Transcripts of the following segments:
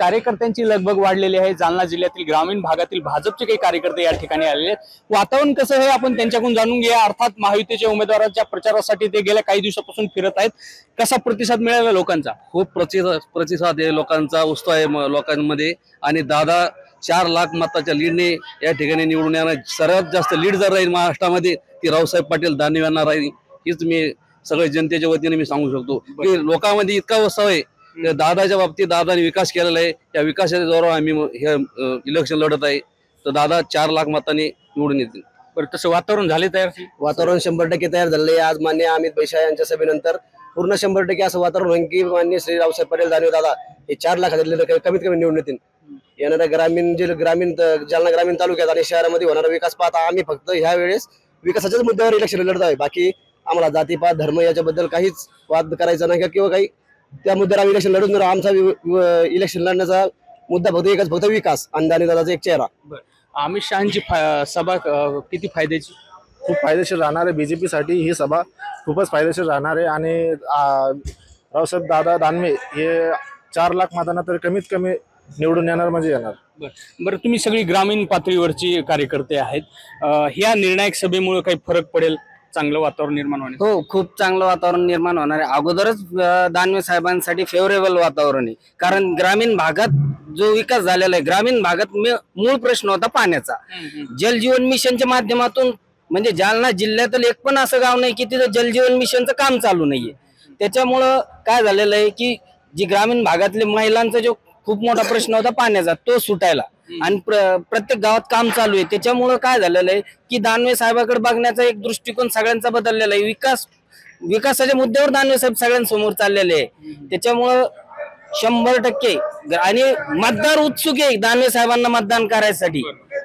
कार्यकर्त्यांची लगबग वाढलेली आहे। जालना जिल्ह्यातील ग्रामीण भागातील भाजपचे काही कार्यकर्ते या ठिकाणी आलेले आहेत। वातावरण कसं आहे आपण त्यांच्याकडून जाणून घेऊया। अर्थात महायुतीच्या उमेदवारांच्या प्रचारासाठी ते गेल्या काही दिवसापासून फिरत आहेत। कसा प्रतिसाद मिळाला लोकांचा? खूप प्रतिसाद आहे लोकांचा, उत्साह आहे लोकांमध्ये। आणि दादा 4 लाख मताच्या लीडने या ठिकाणी निवडून येणार। सर्वात जास्त लीड जर राहील महाराष्ट्रामध्ये ती रावसाहेब पाटील दानवे यांना राहील, हीच मी सगळ्या जनतेच्या वतीने मी सांगू शकतो की लोकांमध्ये इतका उत्साह आहे। दादाच्या बाबतीत दादाने विकास केलेला आहे, त्या विकासाच्या जोरावर आम्ही हे इलेक्शन लढत आहे। तर दादा 4 लाख मतांनी निवडून येतील। बरं, तसं वातावरण झाले तयार? वातावरण 100% तयार झाले। आज मान्य अमित बैशा यांच्या सभेनंतर पूर्ण 100% असं वातावरण होईल की मान्य श्री रावसाहेब पाटील दानवे दादा हे 4 लाखातील कमीत कमी निवडून येतील। येणाऱ्या ग्रामीण जालना ग्रामीण तालुक्यात आणि शहरामध्ये होणारा विकास पाहता आम्ही फक्त ह्या वेळेस विकासाच्याच मुद्द्यावर इलेक्शन लढत आहे। बाकी आम्हाला जातीपात धर्म याच्याबद्दल काहीच वाद करायचा नाही किंवा काही त्या मुद्द्यावर आम्ही इलेक्शन लढून आमचा इलेक्शन लढण्याचा मुद्दा फक्त विकास आणि दानवे दादाचा एक चेहरा। अमित शहाची सभा किती फायद्याची? खूप फायदेशीर राहणार आहे। बीजेपी साठी ही सभा खूपच फायदेशीर राहणार आहे आणि रावसाहेब दादा दानवे हे 4 लाख मतांना तर कमीत कमी निवडून येणार म्हणजे येणार। बरं, तुम्ही सगळी ग्रामीण पातळीवरची कार्यकर्ते आहेत, ह्या निर्णायक सभेमुळे काही फरक पडेल? चांगलं वातावरण निर्माण होणे? हो, खूप चांगलं वातावरण निर्माण होणार आहे। अगोदरच दानवे साहेबांसाठी फेवरेबल वातावरण आहे, कारण ग्रामीण भागात जो विकास झालेला आहे, ग्रामीण भागात मूळ प्रश्न होता पाण्याचा। जल जीवन मिशनच्या माध्यमातून म्हणजे जालना जिल्ह्यातील एक पण असं गाव नाही की तिथं जल जीवन मिशनचं काम चालू नाहीये। त्याच्यामुळं काय झालेलं आहे की जी ग्रामीण भागातले महिलांचा जो खूप मोठा प्रश्न होता पाण्याचा तो सुटायला आणि प्रत्येक गावात काम चालू आहे। त्याच्यामुळं काय झालेलं आहे की दानवे साहेबाकडे बघण्याचा एक दृष्टिकोन सगळ्यांचा बदललेला आहे। विकासाच्या मुद्द्यावर दानवे साहेब सगळ्यांसमोर चाललेले आहे। त्याच्यामुळं 100% आणि मतदार उत्सुक आहे दानवे साहेबांना मतदान करायसाठी।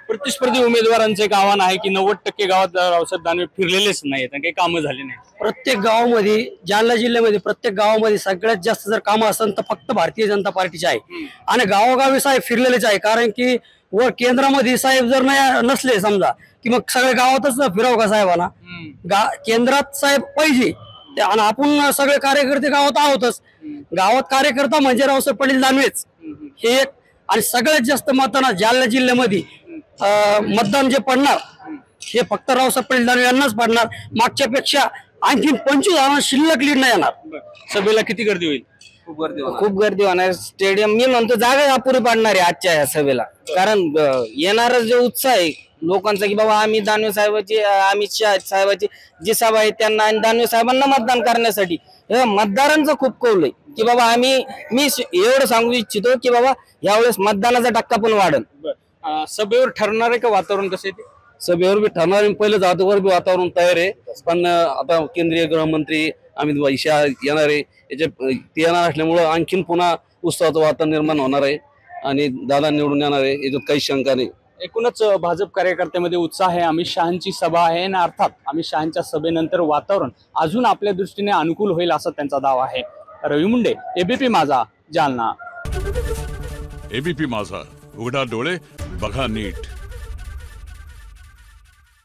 प्रतिस्पर्धी उमेदवारांचे एक आव्हान आहे की 90% गावात रावसाहेब दानवे फिरलेलेच नाहीत, काही कामं झाली नाही। प्रत्येक गावामध्ये जालना जिल्ह्यामध्ये प्रत्येक गावामध्ये सगळ्यात जास्त जर कामं असेल तर फक्त भारतीय जनता पार्टीचे आहे आणि गावोगावी साहेब फिरलेलेच आहे। कारण की वर केंद्रामध्ये साहेब जर नाही नसले समजा की मग सगळ्या गावातच फिरावं का साहेबांना? केंद्रात साहेब पाहिजे आणि आपण सगळे कार्यकर्ते गावात आहोतच। गावात कार्यकर्ता म्हणजे रावसाहेब पाटील दानवेच हे एक। आणि सगळ्यात जास्त मतांना जालना जिल्ह्यामध्ये मतदान जे पडणार हे फक्त रावसाहेब पाटील दानवे यांनाच पडणार। मागच्या पेक्षा आणखी 25,000 शिल्लक लीड नाही येणार। सभेला किती गर्दी होईल? खूप गर्दी होणार। स्टेडियम मी म्हणतो जागा अपुरी पाडणार आहे आजच्या या सभेला, कारण येणारा जो उत्साह आहे लोकांचा की बाबा आम्ही दानवे साहेबांची अमित शहा साहेबांची जी सभा आहे त्यांना आणि दानवे साहेबांना मतदान करण्यासाठी मतदारांचा खूप कौल आहे की बाबा मी एवढं सांगू इच्छितो की बाबा यावेळेस मतदानाचा टक्का पण वाढेल। सभेवर ठरणार आहे का वातावरण कसं आहे? सभेवर बी ठरणार आहे, पहिलं जातोवर बी वातावरण तयार आहे। पण आता केंद्रीय गृहमंत्री अमित शहा येणार आहे, ते येणार असल्यामुळं आणखीन पुन्हा उत्साहाचं वातावरण निर्माण होणार आहे आणि दादा निवडून येणार आहे, याच्यात काही शंका नाही। एकूणच भाजप कार्यकर्त्यामध्ये उत्साह आहे। अमित शहाची सभा आहे आणि अर्थात अमित शहाच्या सभेनंतर वातावरण अजून आपल्या दृष्टीने अनुकूल होईल असा त्यांचा दावा आहे। रवी मुंडे, एबीपी माझा, जालना। एबीपी माझा, उघडा डोळे बघा नीट।